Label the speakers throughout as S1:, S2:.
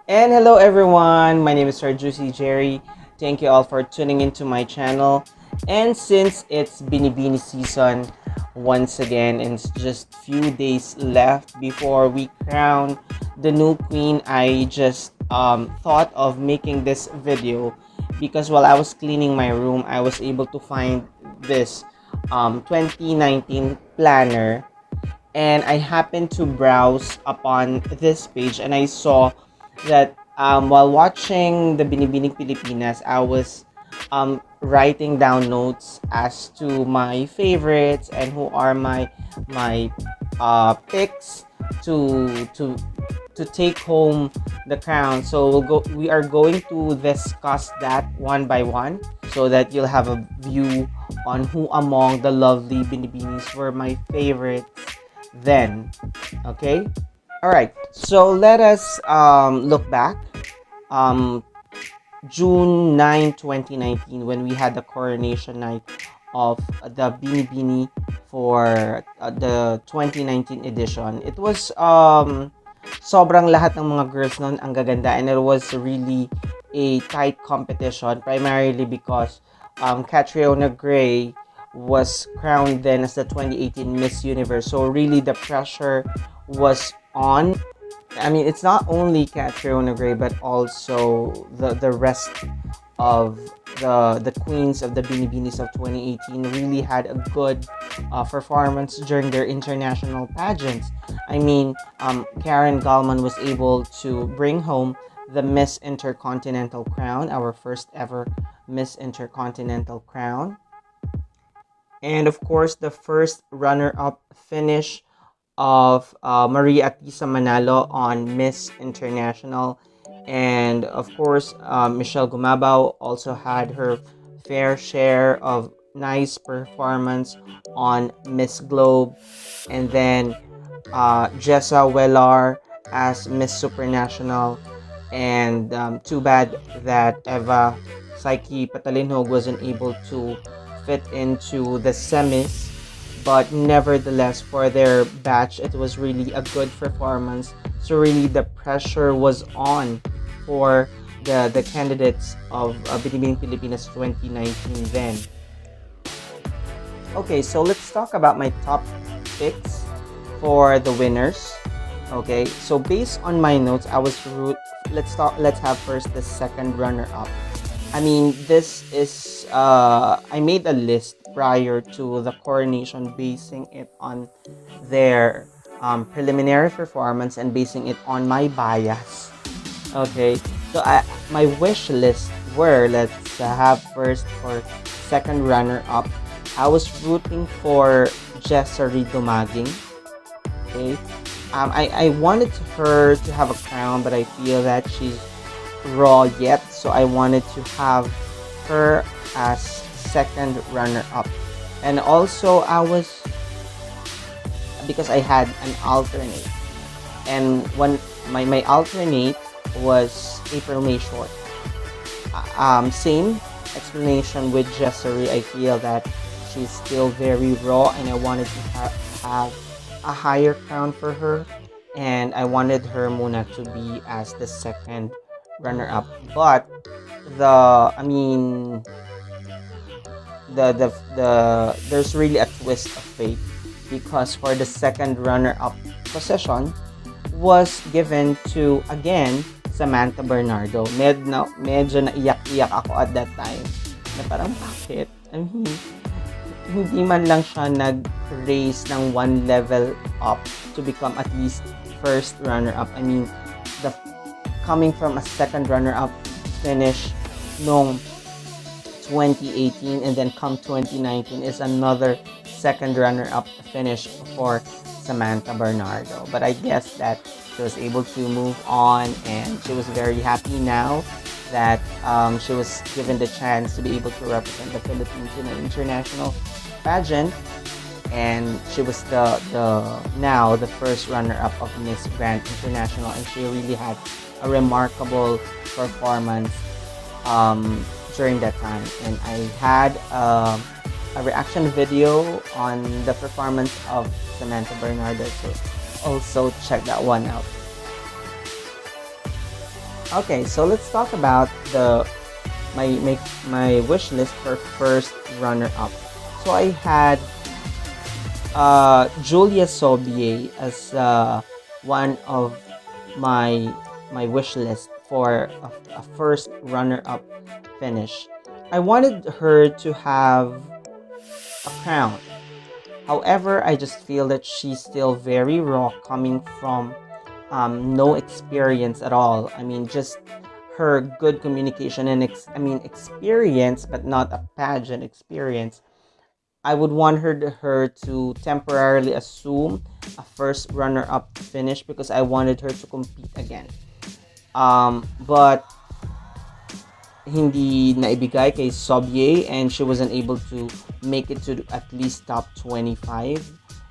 S1: And hello everyone, my name is Sir Juicy Jerry. Thank you all for tuning into my channel. And since it's Binibini season once again, and it's just few days left before we crown the new queen, I just thought of making this video because while I was cleaning my room, I was able to find this 2019 planner, and I happened to browse upon this page and I saw that while watching the Binibining Pilipinas, I was writing down notes as to my favorites and who are my picks to take home the crown. So we are going to discuss that one by one so that you'll have a view on who among the lovely Binibinis were my favorites then. Okay, all right, so let us look back. um June 9, 2019, when we had the coronation night of the Binibini for the 2019 edition. It was sobrang lahat ng mga girls noon ang gaganda, and it was really a tight competition, primarily because Catriona Gray was crowned then as the 2018 Miss Universe. So really the pressure was on. I mean, it's not only Catriona Gray, but also the rest of the queens of the Binibinis of 2018 really had a good performance during their international pageants. I mean, Karen Gallman was able to bring home the Miss Intercontinental crown, our first ever Miss Intercontinental crown. And of course, the first runner-up finish of Maria Atisa Manalo on Miss International. And of course, Michelle Gumabao also had her fair share of nice performance on Miss Globe. And then Jessa Wellar as Miss Supranational. And too bad that Eva Psyche Patalinhog wasn't able to fit into the semis, but nevertheless for their batch it was really a good performance. So really the pressure was on for the candidates of Binibining Pilipinas 2019 then. Okay, so let's talk about my top picks for the winners. Okay, so based on my notes, let's have first the second runner up. I mean, this is I made a list prior to the coronation, basing it on their preliminary performance and basing it on my bias. Okay, so my wish list were, let's have first for second runner up. I was rooting for Jessary Dumaging. Okay, I wanted her to have a crown, but I feel that she's raw yet, so I wanted to have her as second runner up. And also I was, because I had an alternate, and when my alternate was April May Short. Same explanation with Jessary. I feel that she's still very raw, and I wanted to have a higher crown for her, and I wanted her muna to be as the second runner-up. But there's really a twist of fate, because for the second runner-up position was given to, again, Samantha Bernardo. Medyo naiyak-iyak ako at that time, na parang bakit? I mean, hindi man lang siya nag-raise ng one level up to become at least first runner-up. I mean, coming from a second runner-up finish noong 2018, and then come 2019 is another second runner-up finish for Samantha Bernardo. But I guess that she was able to move on, and she was very happy now that she was given the chance to be able to represent the Philippines in an international pageant, and she was now the first runner-up of Miss Grand International, and she really had a remarkable performance during that time. And I had a reaction video on the performance of Samantha Bernardo, so also check that one out. Okay, so let's talk about the my wish list for first runner up. So I had Julia Sobier as one of my my wish list for a first runner up finish. I wanted her to have a crown. However, I just feel that she's still very raw, coming from no experience at all. I mean, just her good communication and experience, but not a pageant experience. I would want her to temporarily assume a first runner-up finish because I wanted her to compete again. But hindi naibigay kay Sobye, and she wasn't able to make it to at least top 25.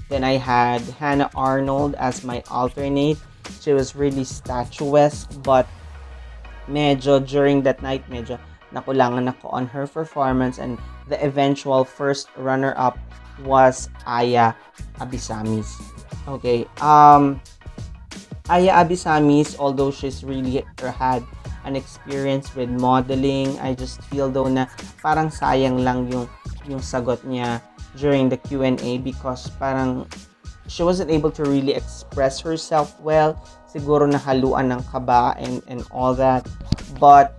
S1: Then I had Hannah Arnold as my alternate. She was really statuesque, but medyo during that night, medyo nakulangan ako on her performance, and the eventual first runner-up was Aya Abisamis. Okay, Aya Abisamis, although she's really had an experience with modeling, I just feel though na parang sayang lang yung sagot niya during the Q&A because parang she wasn't able to really express herself well. Siguro nahaluan ng kaba and all that. But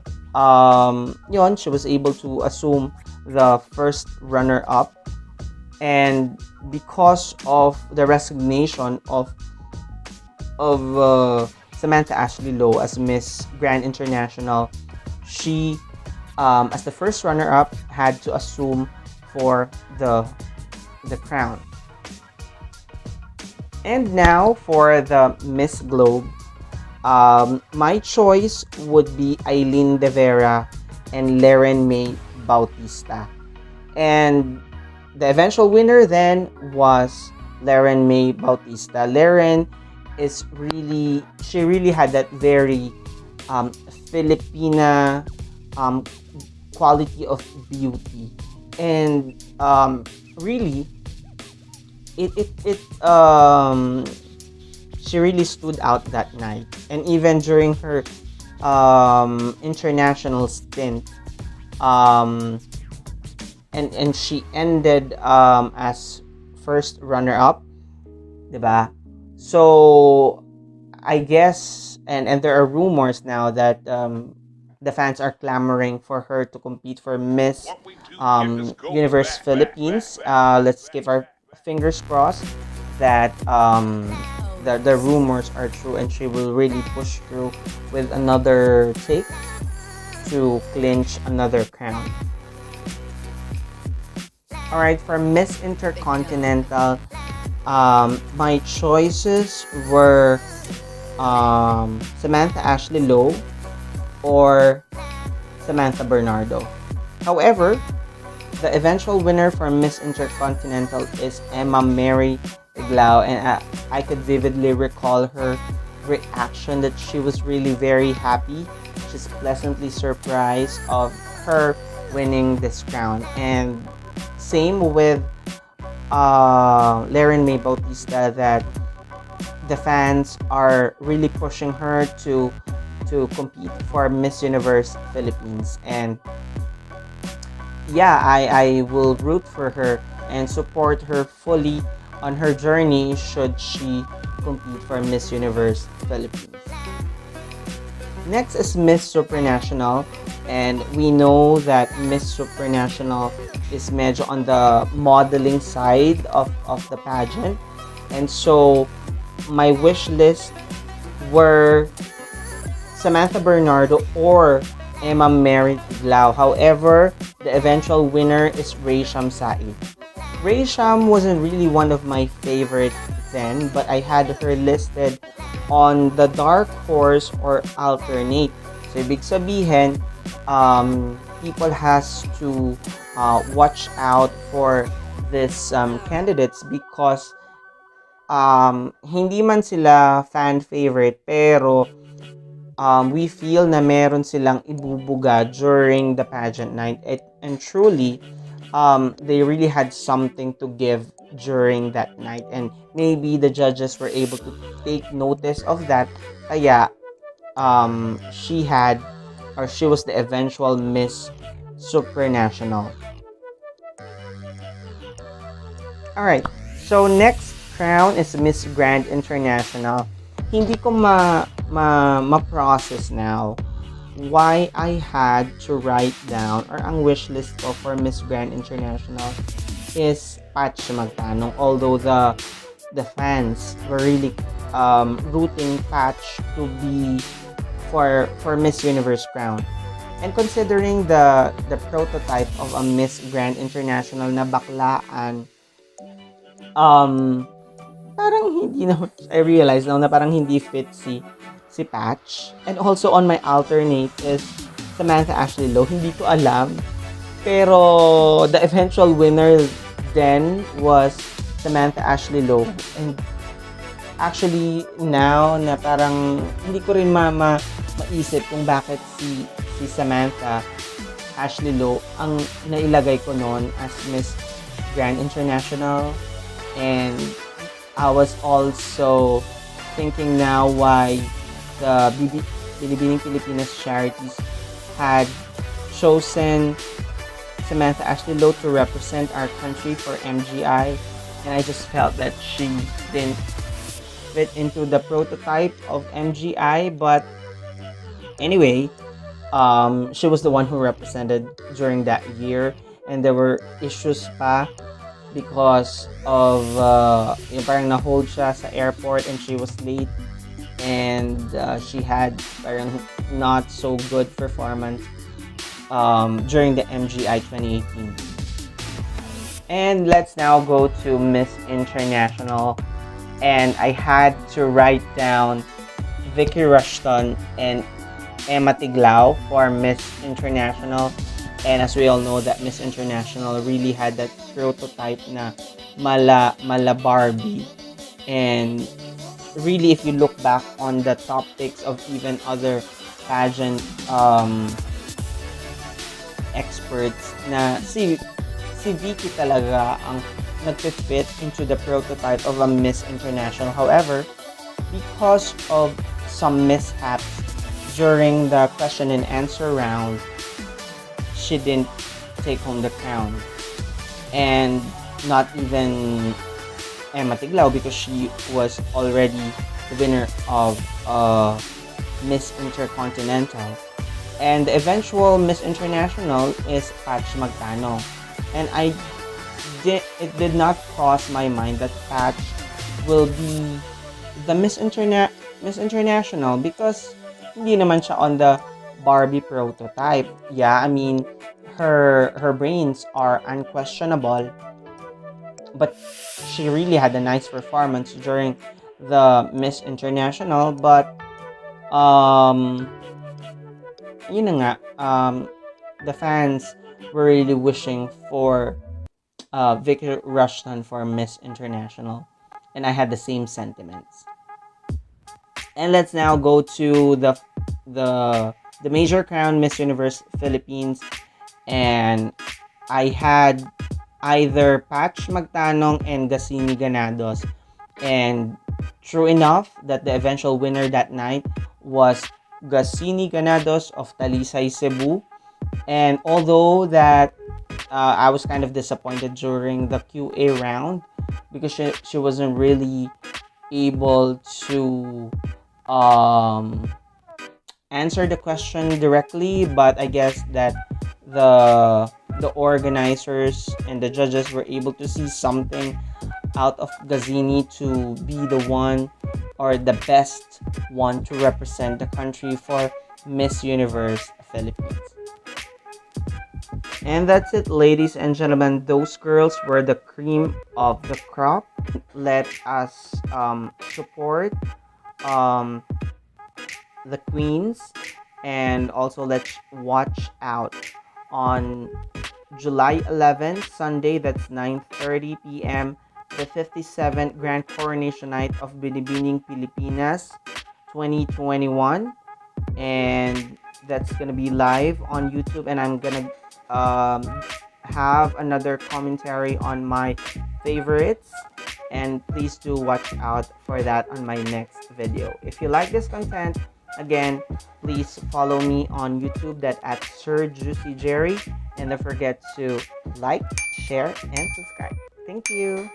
S1: yun, she was able to assume the first runner-up, and because of the resignation of Samantha Ashley Lowe as Miss Grand International, she, as the first runner-up, had to assume for the crown. And now for the Miss Globe, my choice would be Eileen De Vera and Leren May Bautista. And the eventual winner then was Leren May Bautista. Leren she really had that very Filipina quality of beauty. And really, she really stood out that night. And even during her international stint, and she ended as first runner-up, diba? So I guess, and there are rumors now that the fans are clamoring for her to compete for Miss Universe Philippines. Let's keep our fingers crossed that the rumors are true and she will really push through with another take to clinch another crown. Alright, for Miss Intercontinental, my choices were Samantha Ashley Lowe or Samantha Bernardo. However, the eventual winner for Miss Intercontinental is Emma Mary Iglao, and I could vividly recall her reaction that she was really very happy. She's pleasantly surprised of her winning this crown. And same with Leren May Bautista, that the fans are really pushing her to compete for Miss Universe Philippines. And yeah, I will root for her and support her fully on her journey should she compete for Miss Universe Philippines. Next is Miss Supranational, and we know that Miss Supranational is medyo on the modeling side of the pageant, and so my wish list were Samantha Bernardo or Emma Mary Iglao. However, the eventual winner is Raysham Said. Raysham wasn't really one of my favorite then, but I had her listed on the dark horse or alternate. So ibig sabihin, people has to watch out for this candidates because hindi man sila fan favorite, pero we feel na meron silang ibubuga during the pageant night, and truly they really had something to give during that night, and maybe the judges were able to take notice of that, kaya she had, or she was the eventual Miss Supranational. Alright, so next crown is Miss Grand International. Hindi ko ma-process now why I had to write down, or ang wish list ko for Miss Grand International is Patch Magtanong. Although the fans were really rooting Patch to be for Miss Universe crown. And considering the prototype of a Miss Grand International na baklaan, parang hindi naman, I realize now na parang hindi fit si Patch. And also on my alternate is Samantha Ashley Lowe. Hindi ko alam, pero the eventual winner then was Samantha Ashley Lowe. And actually now na parang hindi ko rin maisip kung bakit si Samantha Ashley Lowe ang nailagay ko noon as Miss Grand International. And I was also thinking now why the Binibining Pilipinas charities had chosen Samantha Ashley Lowe to represent our country for MGI, and I just felt that she didn't fit into the prototype of MGI. But anyway, she was the one who represented during that year, and there were issues pa because of yung parang na-hold siya sa airport and she was late, and she had parang not so good performance during the MGI 2018. And let's now go to Miss International, and I had to write down Vicky Rushton and Emma Tiglao for Miss International. And as we all know, that Miss International really had that prototype na mala Barbie. And really, if you look back on the top picks of even other pageant experts, na si Vicky talaga ang nagfit into the prototype of a Miss International. However, because of some mishaps during the question and answer round, she didn't take home the crown. And not even Emma Tiglao, because she was already the winner of Miss Intercontinental. And the eventual Miss International is Patch Magtanong. And it did not cross my mind that Patch will be the Miss International, because hindi naman siya on the Barbie prototype. Yeah, I mean, her brains are unquestionable, but she really had a nice performance during the Miss International. But yun na nga, the fans were really wishing for Vicky Rushton for Miss International, and I had the same sentiments. And let's now go to the major crown, Miss Universe Philippines, and I had either Patch Magtanong and Gasini Ganados. And true enough, that the eventual winner that night was Gasini Ganados of Talisay, Cebu. And although that I was kind of disappointed during the QA round, because she wasn't really able to answer the question directly, but I guess that the organizers and the judges were able to see something out of Gazini to be the one, or the best one, to represent the country for Miss Universe Philippines. And that's it, ladies and gentlemen. Those girls were the cream of the crop. Let us support the queens, and also let's watch out on July 11th, Sunday, that's 9:30 p.m., the 57th Grand Coronation Night of Binibining Pilipinas 2021. And that's gonna be live on YouTube, and I'm gonna have another commentary on my favorites, and please do watch out for that on my next video. If you like this content, Again, please follow me on YouTube that at Sir Juicy Jerry. And don't forget to like, share, and subscribe. Thank you.